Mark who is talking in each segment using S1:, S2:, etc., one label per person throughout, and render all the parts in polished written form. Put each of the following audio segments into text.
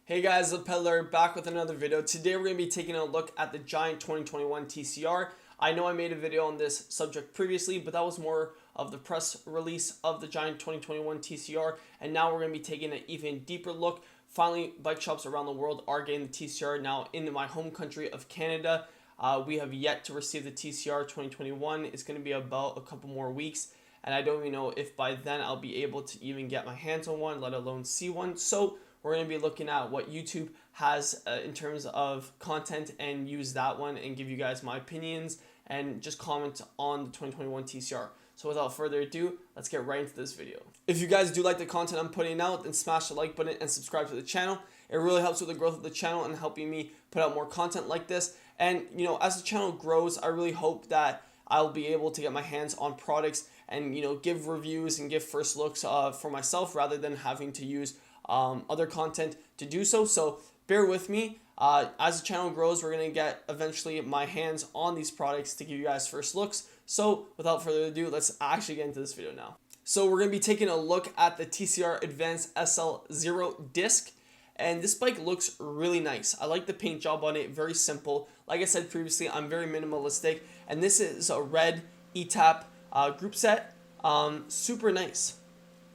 S1: Hey guys, lepedaler back with another video. Today we're going to be taking a look at the Giant 2021 TCR. I know I made a video on this subject previously, but that was more of the press release of the Giant 2021 TCR, and now we're going to be taking an even deeper look. Finally, bike shops around the world are getting the TCR. Now in my home country of Canada, we have yet to receive the TCR 2021. It's going to be about a couple more weeks, and I don't even know if by then I'll be able to even get my hands on one, let alone see one. So we're going to be looking at what YouTube has in terms of content and use that one and give you guys my opinions and just comment on the 2021 TCR. So without further ado, let's get right into this video. If you guys do like the content I'm putting out, then smash the like button and subscribe to the channel. It really helps with the growth of the channel and helping me put out more content like this. And as the channel grows, I really hope that I'll be able to get my hands on products and give reviews and give first looks for myself rather than having to use other content to do so. So bear with me. As the channel grows, we're going to get eventually my hands on these products to give you guys first looks. So without further ado, let's actually get into this video now. So we're going to be taking a look at the TCR Advanced SL 0 disc. And this bike looks really nice. I like the paint job on it, very simple. Like I said previously, I'm very minimalistic. And this is a red ETAP group set. Super nice.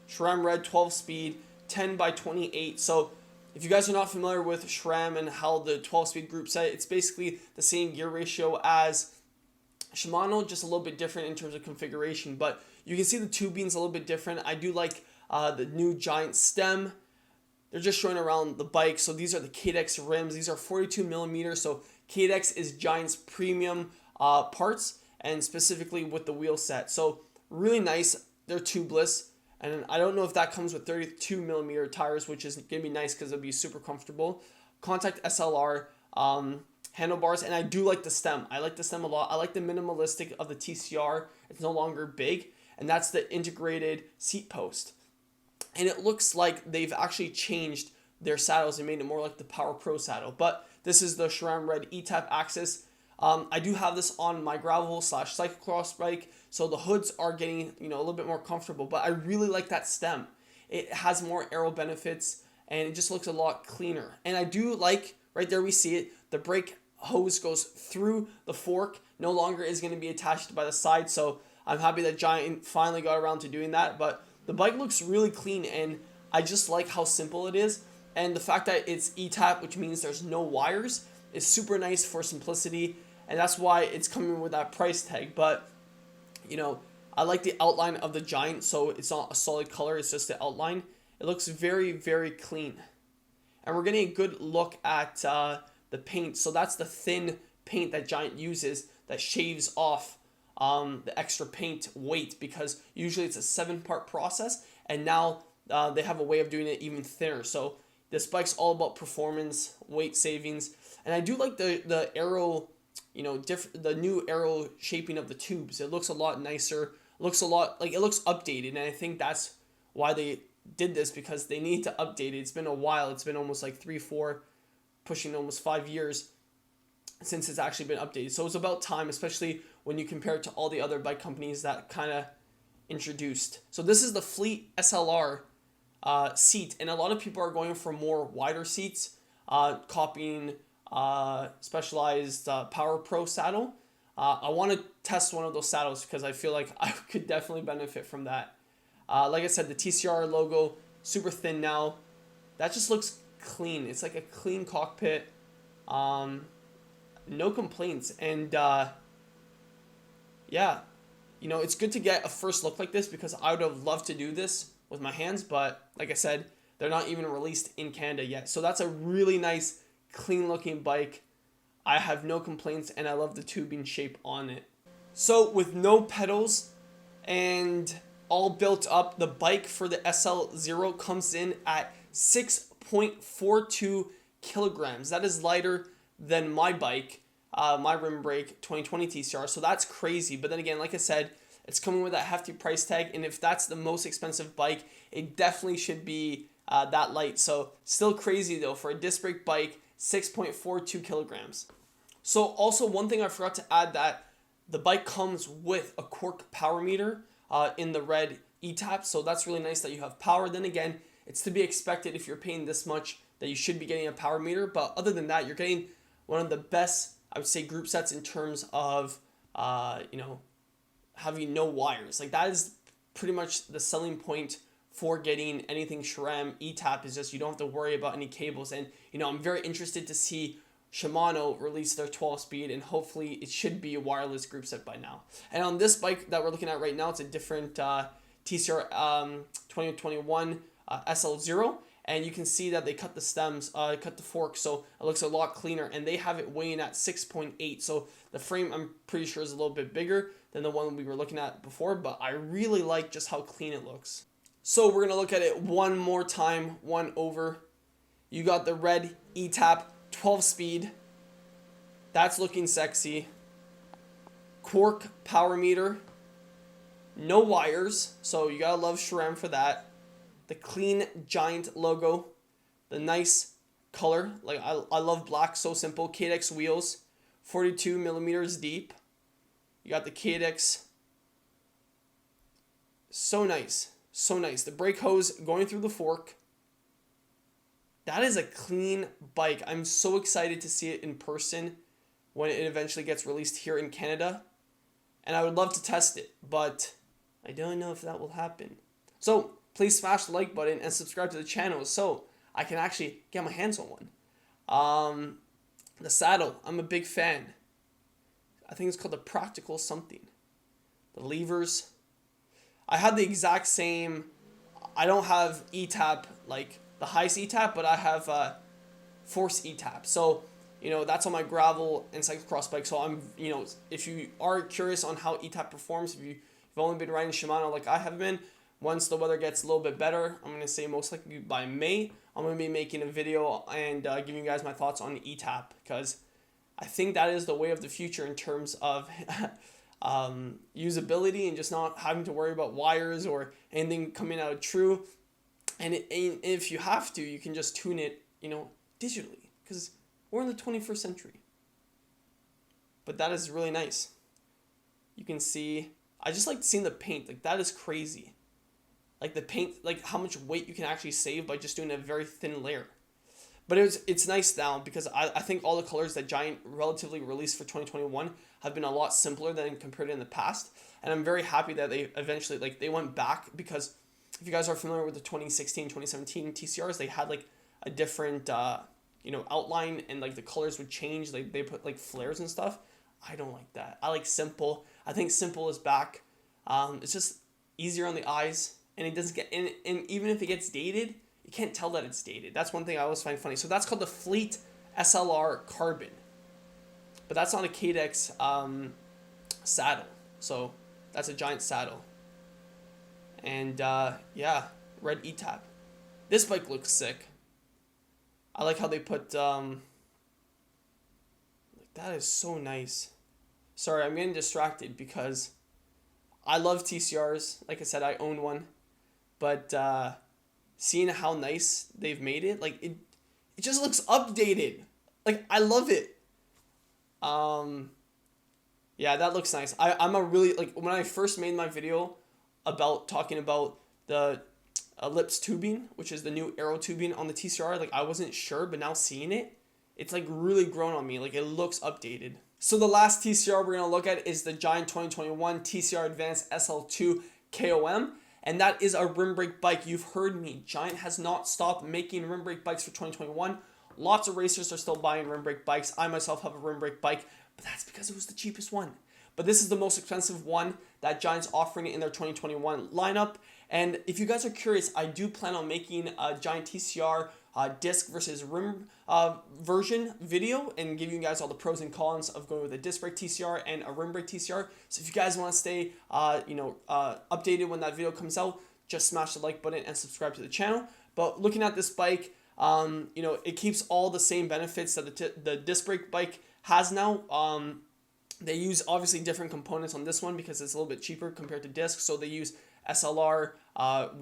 S1: SRAM red 12 speed. 10 by 28. So if you guys are not familiar with SRAM and how the 12-speed group set, it's basically the same gear ratio as Shimano, just a little bit different in terms of configuration. But you can see the tubing's a little bit different. I do like the new Giant stem. They're just showing around the bike. So these are the Cadex rims. These are 42 millimeters. So Cadex is Giant's premium parts, and specifically with the wheel set. So really nice. They're tubeless. And I don't know if that comes with 32 millimeter tires, which is going to be nice because it'll be super comfortable. Contact SLR handlebars, and I do like the stem. I like the stem a lot. I like the minimalistic of the TCR. It's no longer big, and that's the integrated seat post. And it looks like they've actually changed their saddles and made it more like the Power Pro saddle. But this is the SRAM Red ETAP axis. I do have this on my gravel / cyclocross bike, so the hoods are getting a little bit more comfortable, but I really like that stem. It has more aero benefits and it just looks a lot cleaner. And I do like, right there we see it, the brake hose goes through the fork, no longer is going to be attached by the side, so I'm happy that Giant finally got around to doing that. But the bike looks really clean and I just like how simple it is, and the fact that it's ETAP, which means there's no wires, is super nice for simplicity. And that's why it's coming with that price tag. But, I like the outline of the Giant, so it's not a solid color, it's just the outline. It looks very, very clean. And we're getting a good look at the paint. So that's the thin paint that Giant uses that shaves off the extra paint weight, because usually it's a 7-part process, and now they have a way of doing it even thinner. So this bike's all about performance, weight savings, and I do like the aero, the new aero shaping of the tubes. It looks a lot nicer. Looks a lot like it looks updated, and I think that's why they did this, because they need to update it. It's been a while. It's been almost like 3, 4, pushing almost 5 years since it's actually been updated. So it's about time, especially when you compare it to all the other bike companies that kind of introduced. So this is the Fleet SLR seat, and a lot of people are going for more wider seats, copying Specialized Power Pro saddle. I want to test one of those saddles because I feel like I could definitely benefit from that. Like I said, the TCR logo, super thin now. That just looks clean. It's like a clean cockpit. No complaints. And yeah, it's good to get a first look like this, because I would have loved to do this with my hands. But like I said, they're not even released in Canada yet. So that's a really nice, clean looking bike. I have no complaints, and I love the tubing shape on it. So with no pedals and all built up, the bike for the SL0 comes in at 6.42 kilograms. That is lighter than my bike, my rim brake 2020 TCR. So that's crazy. But then again, like I said, it's coming with that hefty price tag, and if that's the most expensive bike, it definitely should be that light. So still crazy though for a disc brake bike. 6.42 kilograms. So also one thing I forgot to add, that the bike comes with a Quarq power meter in the red ETAP. So that's really nice that you have power. Then again, it's to be expected if you're paying this much that you should be getting a power meter. But other than that, you're getting one of the best, I would say, group sets in terms of, having no wires. Like, that is pretty much the selling point for getting anything SRAM ETAP, is just you don't have to worry about any cables. And, I'm very interested to see Shimano release their 12-speed, and hopefully it should be a wireless group set by now. And on this bike that we're looking at right now, it's a different TCR 2021 SL0, and you can see that they cut the stems, cut the fork, so it looks a lot cleaner, and they have it weighing at 6.8, so the frame, I'm pretty sure, is a little bit bigger than the one we were looking at before, but I really like just how clean it looks. So we're going to look at it one more time, one over. You got the red ETAP 12-speed. That's looking sexy. Quark power meter. No wires, so you gotta love SRAM for that. The clean Giant logo. The nice color. Like, I love black, so simple. Cadex wheels. 42 millimeters deep. You got the Cadex. So nice. So nice. The brake hose going through the fork. That is a clean bike. I'm so excited to see it in person when it eventually gets released here in Canada. And I would love to test it, but I don't know if that will happen. So please smash the like button and subscribe to the channel so I can actually get my hands on one. The saddle, I'm a big fan. I think it's called the Practical something. The levers. I have the exact same. I don't have ETAP, like the highest ETAP, but I have Force ETAP. So, that's on my gravel and cyclocross bike. So I'm, if you are curious on how ETAP performs, if you've only been riding Shimano like I have been, once the weather gets a little bit better, I'm going to say most likely by May, I'm going to be making a video and giving you guys my thoughts on ETAP, because I think that is the way of the future in terms of usability and just not having to worry about wires or anything coming out of true. And if you have to, you can just tune it, digitally, because we're in the 21st century. But that is really nice. You can see, I just like seeing the paint. Like, that is crazy. Like, the paint, like how much weight you can actually save by just doing a very thin layer. But it's nice now, because I think all the colors that Giant relatively released for 2021 have been a lot simpler than compared to in the past. And I'm very happy that they eventually, like, they went back, because if you guys are familiar with the 2016, 2017 TCRs, they had like a different, outline, and like the colors would change. Like, they put like flares and stuff. I don't like that. I like simple. I think simple is back. It's just easier on the eyes, and it doesn't get, and even if it gets dated, you can't tell that it's dated. That's one thing I always find funny. So that's called the Fleet SLR Carbon. But that's not a Cadex saddle. So that's a Giant saddle. And yeah, red ETAP. This bike looks sick. I like how they put, that is so nice. Sorry, I'm getting distracted because I love TCRs. Like I said, I own one. But seeing how nice they've made it, like, it just looks updated. Like, I love it. Yeah, that looks nice. I'm a really, like, when I first made my video about talking about the ellipse tubing, which is the new aero tubing on the TCR, like, I wasn't sure, but now seeing it, it's like really grown on me. Like, it looks updated. So the last TCR we're going to look at is the Giant 2021 TCR Advanced SL2 KOM. And that is a rim brake bike. You've heard me. Giant has not stopped making rim brake bikes for 2021. Lots of racers are still buying rim brake bikes. I myself have a rim brake bike, but that's because it was the cheapest one. But this is the most expensive one that Giant's offering in their 2021 lineup. And if you guys are curious, I do plan on making a Giant TCR disc versus rim version video and giving you guys all the pros and cons of going with a disc brake TCR and a rim brake TCR. So if you guys want to stay updated when that video comes out, just smash the like button and subscribe to the channel. But looking at this bike, it keeps all the same benefits that the disc brake bike has now. They use obviously different components on this one because it's a little bit cheaper compared to disc. So they use SLR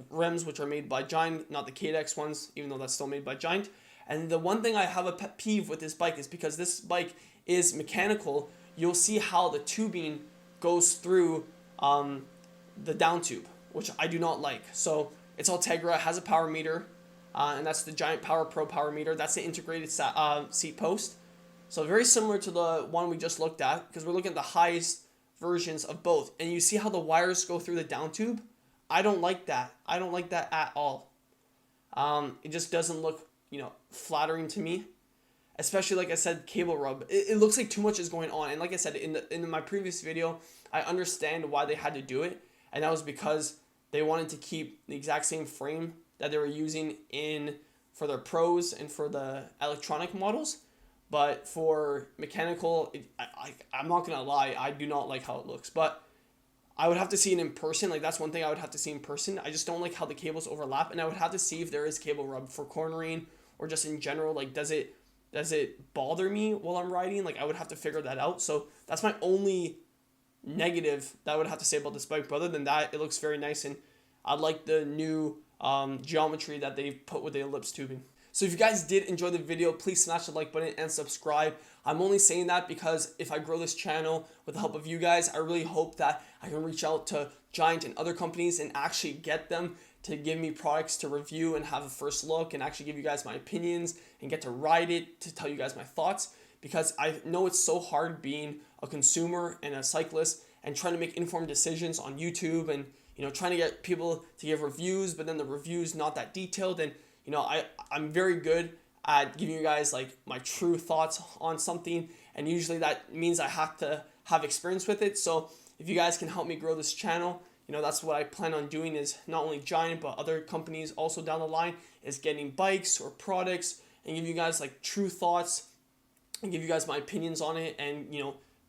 S1: rims, which are made by Giant, not the Cadex ones, even though that's still made by Giant. And the one thing I have a pet peeve with this bike is because this bike is mechanical, you'll see how the tubing goes through the down tube, which I do not like. So it's Ultegra, has a power meter. and that's the Giant Power Pro power meter. That's the integrated seat post. So very similar to the one we just looked at, because we're looking at the highest versions of both. And you see how the wires go through the down tube? I don't like that. I don't like that at all. It just doesn't look, flattering to me. Especially, like I said, cable rub. It looks like too much is going on. And like I said, in my previous video, I understand why they had to do it. And that was because they wanted to keep the exact same frame that they were using for their pros and for the electronic models. But for mechanical, I'm not going to lie, I do not like how it looks. But I would have to see it in person. Like, that's one thing I would have to see in person. I just don't like how the cables overlap. And I would have to see if there is cable rub for cornering or just in general. Like, does it bother me while I'm riding? Like, I would have to figure that out. So that's my only negative that I would have to say about this bike. But other than that, it looks very nice. And I like the new geometry that they put with the ellipse tubing. So if you guys did enjoy the video, please smash the like button and subscribe. I'm only saying that because if I grow this channel with the help of you guys, I really hope that I can reach out to Giant and other companies and actually get them to give me products to review and have a first look and actually give you guys my opinions and get to ride it to tell you guys my thoughts, because I know it's so hard being a consumer and a cyclist and trying to make informed decisions on YouTube and trying to get people to give reviews, but then the reviews not that detailed. And I'm very good at giving you guys like my true thoughts on something, and usually that means I have to have experience with it. So if you guys can help me grow this channel, that's what I plan on doing, is not only Giant but other companies also down the line, is getting bikes or products and give you guys like true thoughts and give you guys my opinions on it, and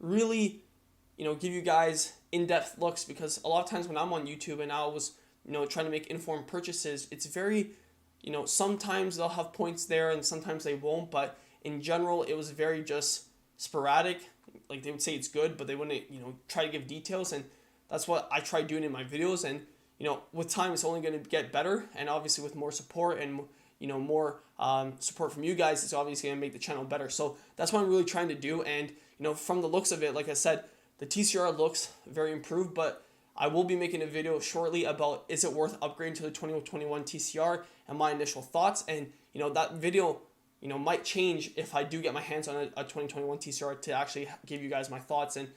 S1: really give you guys in-depth looks, because a lot of times when I'm on YouTube and I was trying to make informed purchases, it's very sometimes they'll have points there and sometimes they won't, but in general it was very just sporadic. Like, they would say it's good, but they wouldn't try to give details, and that's what I try doing in my videos. And with time it's only going to get better, and obviously with more support and more support from you guys, it's obviously going to make the channel better. So that's what I'm really trying to do. And from the looks of it, like I said, the TCR looks very improved, but I will be making a video shortly about is it worth upgrading to the 2021 TCR and my initial thoughts. And that video might change if I do get my hands on a 2021 TCR to actually give you guys my thoughts and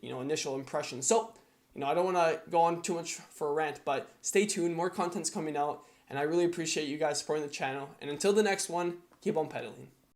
S1: initial impressions. So I don't want to go on too much for a rant, but stay tuned, more content's coming out, and I really appreciate you guys supporting the channel. And until the next one, keep on pedaling.